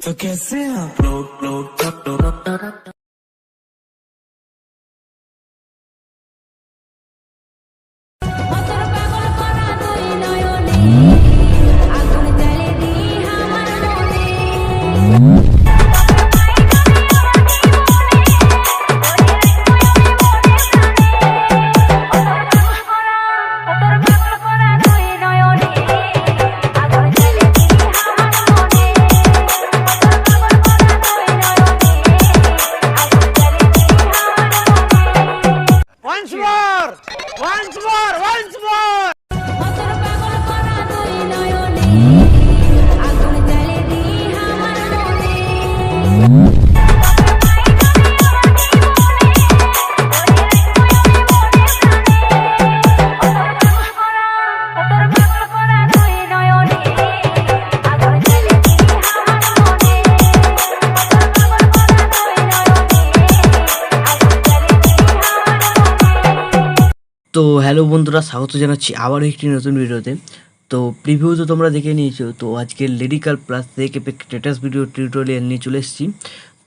तो कैसे आप लोग tor pagol kora dui noyane agun jale di hamar mone tor pagol kora dui noyane agun jale di hamar mone tor pagol kora dui noyane agun jale di hamar mone Once more! Once more! Once more! tor pagol kora dui noyane agun jale di hamar mone tor pagol kora dui noyane agun jale di hamar mone tor pagol kora dui noyane agun jale di hamar mone তো hello বন্ধুরা, স্বাগত জানাচ্ছি আবারও একটি নতুন ভিডিওতে। তো preview তো তোমরা দেখে নিয়েছো। তো আজকে লিরিক্যাল প্লাস সেক এফেক্ট স্ট্যাটাস ভিডিও টিউটোরিয়াল নিয়ে চলে এসেছি।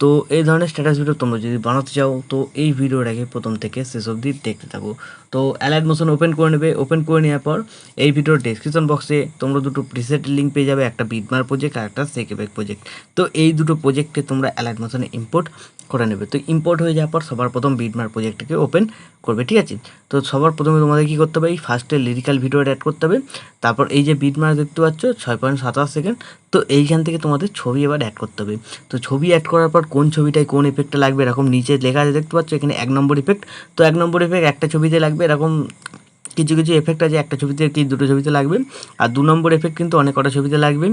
তো এই ধরনের স্ট্যাটাস ভিডিও তোমরা যদি বানাতে চাও তো এই ভিডিওটাকে প্রথম থেকে শেষ অবধি দেখতে থাকো। তো অ্যালাইট মোশন ওপেন করে নেবে। ওপেন করে নেওয়ার পর এই ভিডিওর ডেসক্রিপশন বক্সে তোমরা দুটো প্রিসেট লিঙ্ক পেয়ে যাবে, একটা বিটমার প্রজেক্ট আর একটা সেক এফেক্ট প্রজেক্ট। তো এই দুটো প্রজেক্টকে তোমরা অ্যালাইট মোশনে ইম্পোর্ট করে নেবে। তো ইম্পোর্ট হয়ে যাওয়ার পর সবার প্রথম বিটমার প্রজেক্টটাকে ওপেন করবে, ঠিক আছে। তো সবার প্রথমে তোমাদের কী করতে হবে, এই ফার্স্টে লিরিক্যাল ভিডিওটা অ্যাড করতে হবে। তারপর এই যে বিটমার দেখতে পাচ্ছ 6.27 সেকেন্ড, তো এইখান থেকে তোমাদের ছবি এবার অ্যাড করতে হবে। তো ছবি অ্যাড করার পর কোন ছবিটায় কোন এফেক্টটা লাগবে এরকম নিচে লেখা আছে দেখতে পাচ্ছ, এখানে 1 নম্বর ইফেক্ট। তো 1 নম্বর ইফেক্ট একটা ছবিতে লাগবে, এরকম কিছু কিছু এফেক্ট আছে একটা ছবিতে কি দুটো ছবিতে লাগবে। আর 2 নম্বর এফেক্ট কিন্তু অনেক কটা ছবিতে লাগবে।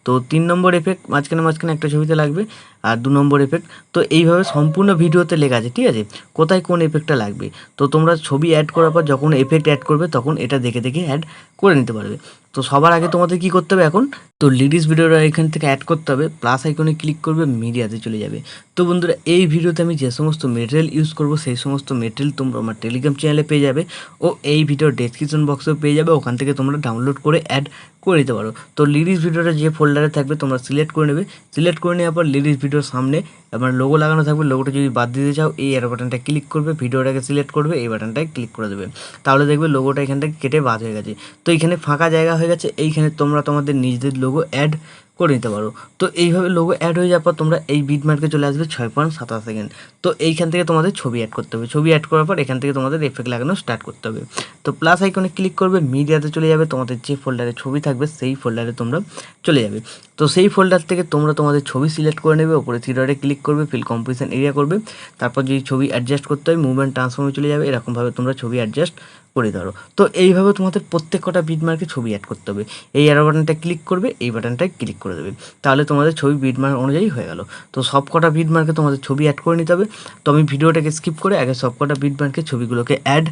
তো 3 নম্বর এফেক্ট মাঝখানে একটা ছবিতে লাগবে, আর 2 নম্বর এফেক্ট। তো এইভাবে সম্পূর্ণ ভিডিওতে লেখা আছে, ঠিক আছে, কোথায় কোন এফেক্টটা লাগবে। তো তোমরা ছবি অ্যাড করার পর যখন এফেক্ট অ্যাড করবে তখন এটা দেখে দেখে অ্যাড করে নিতে পারবে। তো সবার আগে তোমাদের কী করতে হবে, এখন তো লিরিক্স ভিডিওটা এখান থেকে অ্যাড করতে হবে। প্লাস আইকনে ক্লিক করবে, মিডিয়াতে চলে যাবে। তো বন্ধুরা, এই ভিডিওতে আমি যে সমস্ত মেটেরিয়াল ইউজ করব সেই সমস্ত মেটেরিয়াল তোমরা আমার টেলিগ্রাম চ্যানেলে পেয়ে যাবে ও এই ভিডিওর ডেসক্রিপশন বক্সেও পেয়ে যাবে। ওখান থেকে তোমরা ডাউনলোড করে অ্যাড করে নিতে পারো। তো লিরিক্স ভিডিওটা যে ফোল্ডারে থাকবে তোমরা সিলেক্ট করে নেবে। সিলেক্ট করে নেওয়ার পর লিরিক্স ভিডিওর সামনে আমার লোগো লাগানো থাকবে। লোগোটা যদি বাদ দিতে চাও এই অ্যারো বাটনটা ক্লিক করবে, ভিডিওটাকে সিলেক্ট করবে, এই বাটনটায় ক্লিক করে দেবে। তাহলে দেখবে লোগোটা এখান থেকে কেটে বাদ হয়ে গেছে। তো এইখানে ফাঁকা জায়গা হয়ে গেছে, এইখানে তোমরা তোমাদের নিজেদের লোগো অ্যাড করে নিতে পারো। তো এইভাবে লোগো অ্যাড হয়ে যাওয়ার পর তোমরা এই বিটমার্কে চলে আসবে 6.27 সেকেন্ড। তো এইখান থেকে তোমাদের ছবি অ্যাড করতে হবে। ছবি অ্যাড করার পর এখান থেকে তোমাদের এফেক্ট লাগানো স্টার্ট করতে হবে। তো প্লাস আইকনে ক্লিক করবে, মিডিয়াতে চলে যাবে, তোমাদের যে ফোল্ডারে ছবি থাকবে সেই ফোল্ডারে তোমরা চলে যাবে। তো সেই ফোল্ডার থেকে তোমরা তোমাদের ছবি সিলেক্ট করে নেবে, ওপরে থ্রি ডটে ক্লিক করবে, ফিল কম্পোজিশন এরিয়া করবে। তারপর যদি ছবি অ্যাডজাস্ট করতে হয় মুভমেন্ট ট্রান্সফর্মে চলে যাবে। এরকমভাবে তোমরা ছবি অ্যাডজাস্ট করে ধরো। তো এইভাবে তোমাদের প্রত্যেক কটা বিটমার্কে ছবি অ্যাড করতে হবে। এই অ্যারো বাটনটা ক্লিক করবে, এই বাটনটায় ক্লিক করে দেবে, তাহলে তোমাদের ছবি বিটমার্ক অনুযায়ী হয়ে গেল। তো সব কটা বিটমার্কে তোমাদের ছবি অ্যাড করে নিতে হবে। তো আমি ভিডিওটাকে স্কিপ করে আগে সব কটা বিটমার্কে ছবিগুলোকে অ্যাড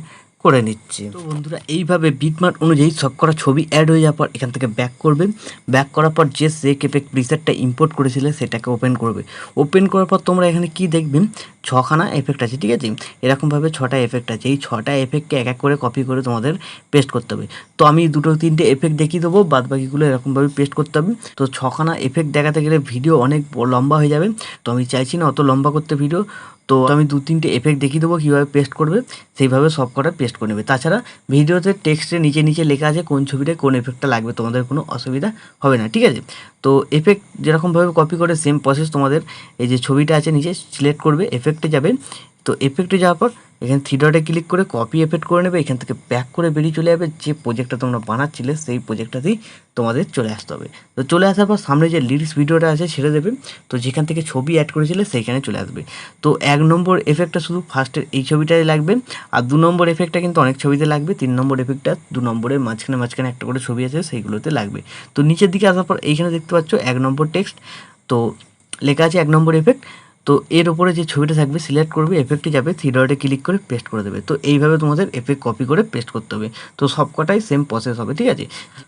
করে নিচ্ছি। তো বন্ধুরা, এইভাবে বিটমার্ক অনুযায়ী সব কটা ছবি অ্যাড হয়ে যাওয়ার পর এখান থেকে ব্যাক করবে। ব্যাক করার পর যে সেক এফেক্ট প্রিসেটটা ইম্পোর্ট করেছিলে সেটাকে ওপেন করবে। ওপেন করার পর তোমরা এখানে কি দেখবে, 6খানা এফেক্ট আছে, ঠিক আছে। এরকমভাবে 6টা এফেক্ট আছে। এই 6টা এফেক্টকে এক এক করে কপি করে তোমাদের পেস্ট করতে হবে। তো আমি 2-3টে এফেক্ট দেখিয়ে দেবো, বাদ বাকিগুলো এরকমভাবে পেস্ট করতে হবে। তো 6খানা এফেক্ট দেখাতে গেলে ভিডিও অনেক লম্বা হয়ে যাবে, তো আমি চাইছি না অত লম্বা করতে ভিডিও। তো আমি 2-3টে এফেক্ট দেখিয়ে দেবো কীভাবে পেস্ট করবে, সেইভাবে সব কটা পেস্ট করে নেবে। তাছাড়া ভিডিওতে টেক্সটের নিচে নিচে লেখা আছে কোন ছবিটায় কোন এফেক্টটা লাগবে, তোমাদের কোনো অসুবিধা হবে না, ঠিক আছে। তো এফেক্ট যেরকমভাবে কপি করে সেম প্রসেস তোমাদের এই যে ছবিটা আছে নিচে সিলেক্ট করবে, এফেক্টে যাবে। তো এফেক্টে যাওয়ার পর এখানে থ্রি ডটে ক্লিক করে কপি এফেক্ট করে নেবে। এখান থেকে ব্যাক করে বেরিয়ে চলে যাবে, যে প্রজেক্টটা তোমরা বানাচ্ছিলে সেই প্রজেক্টটাতেই তোমাদের চলে আসতে হবে। তো চলে আসার পর সামনে যে লিরিক্স ভিডিওটা আছে ছেড়ে দেবে। তো যেখান থেকে ছবি অ্যাড করেছিলে সেইখানে চলে আসবে। তো 1 নম্বর এফেক্টটা শুধু ফার্স্টের এই ছবিটাই লাগবে, আর 2 নম্বর এফেক্টটা কিন্তু অনেক ছবিতে লাগবে। 3 নম্বর এফেক্টটা 2 নম্বরের মাঝখানে একটা করে ছবি আছে সেইগুলোতে লাগবে। তো নিচের দিকে আসার পর এইখানে দেখতে পাচ্ছ 1 নম্বর টেক্সট, তো লেখা আছে 1 নম্বর এফেক্ট। তো এর উপরে যে ছবিটা থাকবে সিলেক্ট করবে, এফেক্টে যাবে, থ্রি ডটে ক্লিক করে পেস্ট করে দেবে। তো এইভাবে তোমাদের এফেক্ট কপি করে পেস্ট করতে হবে। তো সবকটাই সেম প্রসেস হবে, ঠিক আছে।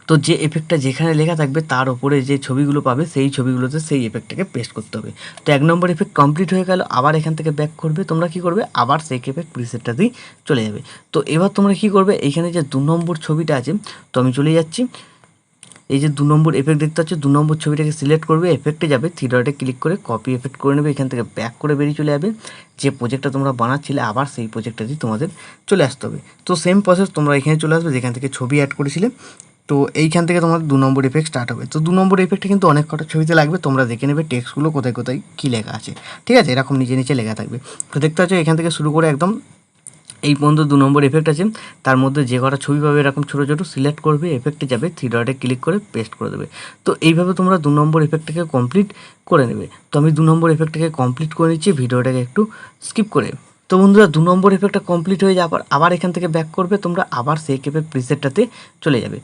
তো যে এফেক্টটা যেখানে লেখা থাকবে তার উপরে যে ছবিগুলো পাবে সেই ছবিগুলোতে সেই এফেক্টটাকে পেস্ট করতে হবে। তো 1 নম্বর এফেক্ট কমপ্লিট হয়ে গেল। আবার এখান থেকে ব্যাক করবে, তোমরা কি করবে, আবার সেই এফেক্ট প্রিসেটটাতেই চলে যাবে। তো এবার তোমরা কি করবে, এইখানে যে 2 নম্বর ছবিটা আছে, তো আমি চলে যাচ্ছি, এই যে 2 নম্বর এফেক্ট দেখতে পাচ্ছ, 2 নম্বর ছবিটাকে সিলেক্ট করবে, এফেক্টে যাবে, থ্রি ডটে ক্লিক করে কপি এফেক্ট করে নেবে, এখান থেকে ব্যাক করে বেরিয়ে চলে যাবে। যে প্রজেক্টটা তোমরা বানাচ্ছিলে আবার সেই প্রজেক্টটাতেই তোমাদের চলে আসতে হবে। তো সেম প্রসেস তোমরা এখানে চলে আসবে যেখান থেকে ছবি অ্যাড করেছিলে। তো এইখান থেকে তোমাদের 2 নম্বর এফেক্ট স্টার্ট হবে। তো 2 নম্বর এফেক্টটা কিন্তু অনেক কটা ছবিতে লাগবে, তোমরা দেখে নেবে টেক্সটগুলো কোথায় কোথায় কী লেখা আছে, ঠিক আছে, এরকম নিচে নিচে লেখা থাকবে। তো দেখতে পাচ্ছ এখান থেকে শুরু করে একদম এই পর্যন্ত 2 নম্বর এফেক্ট আছে, তার মধ্যে যে কটা ছবি পাবে এরকম ছোটো ছোটো সিলেক্ট করবে, এফেক্টে যাবে, থ্রি ডটে ক্লিক করে পেস্ট করে দেবে। তো এইভাবে তোমরা 2 নম্বর এফেক্টটাকে কমপ্লিট করে নেবে। তো আমি 2 নম্বর এফেক্টটাকে কমপ্লিট করে নিচ্ছি, ভিডিওটাকে একটু স্কিপ করে। তো বন্ধুরা 2 নম্বর এফেক্টটা কমপ্লিট হয়ে যাওয়ার পর আবার এখান থেকে ব্যাক করবে, তোমরা আবার সেই কেপের প্রিসেটটাতে চলে যাবে।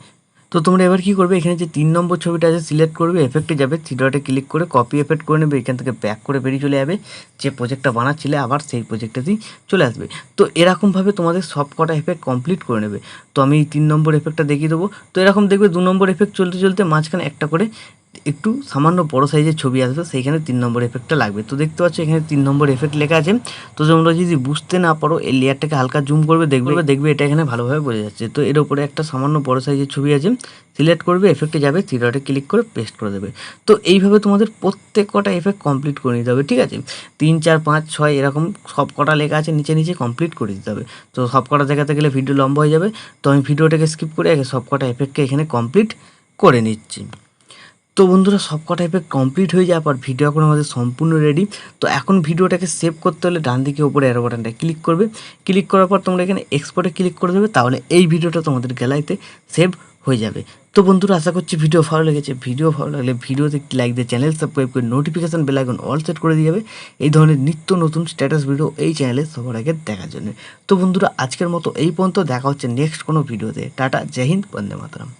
তো তোমরা এবার কী করবে, এখানে যে 3 নম্বর ছবিটা আছে সিলেক্ট করবে, এফেক্টে যাবে, থ্রি ডটে ক্লিক করে কপি এফেক্ট করে নেবে, এখান থেকে ব্যাক করে বেরিয়ে চলে যাবে। যে প্রজেক্টটা বানাচ্ছিলে আবার সেই প্রজেক্টটাতেই চলে আসবে। তো এরকমভাবে তোমাদের সব কটা এফেক্ট কমপ্লিট করে নেবে। তো আমি 3 নম্বর এফেক্টটা দেখিয়ে দেবো। তো এরকম দেখবে 2 নম্বর এফেক্ট চলতে চলতে মাঝখানে একটা করে একটু সামান্য বড় সাইজের ছবি আসবে, সেইখানে 3 নম্বর এফেক্টটা লাগবে। তো দেখতে পাচ্ছ এখানে 3 নম্বর এফেক্ট লেখা আছে। তো তোমরা যদি বুঝতে না পারো এই লেয়ারটাকে হালকা জুম করবে, দেখবে এটা এখানে ভালোভাবে বোঝা যাচ্ছে। তো এর উপরে একটা সামান্য বড় সাইজের ছবি আছে, সিলেক্ট করবে, এফেক্টে যাবে, থ্রি ডটে ক্লিক করে পেস্ট করে দেবে। তো এইভাবে তোমাদের প্রত্যেক কটা এফেক্ট কমপ্লিট করে নিতে হবে, ঠিক আছে। 3, 4, 5, 6 এরকম সব কটা লেখা আছে নিচে নিচে কমপ্লিট করে দিতে হবে। তো সব কটা দেখাতে গেলে ভিডিও লম্বা হয়ে যাবে। তো আমি ভিডিওটাকে স্কিপ করে আগে সব কটা এফেক্টকে এখানে কমপ্লিট করে নিচ্ছি। তো বন্ধুরা সব কটা এফেক্ট কমপ্লিট হয়ে যাওয়ার পর ভিডিও এখন আমাদের সম্পূর্ণ রেডি। তো এখন ভিডিওটাকে সেভ করতে হলে ডান দিকে উপরে অ্যারো বাটনটা ক্লিক করবে, ক্লিক করার পর তোমরা এখানে এক্সপোর্টে ক্লিক করে দেবে, তাহলে এই ভিডিওটা তোমাদের গ্যালারিতে সেভ হয়ে যাবে। তো বন্ধুরা আশা করছি ভিডিও ভালো লেগেছে। ভিডিও ভালো লাগলে ভিডিওতে একটি লাইক দিয়ে চ্যানেল সাবস্ক্রাইব করে notification bell icon all set করে দিয়ে যাবে এই ধরনের নিত্য নতুন স্ট্যাটাস ভিডিও এই চ্যানেলে সবার আগে দেখার জন্য। তো বন্ধুরা আজকের মতো এই পর্যন্ত, দেখা হচ্ছে নেক্সট কোনো ভিডিওতে। টাটা, জয় হিন্দ, বন্দে মাতরম।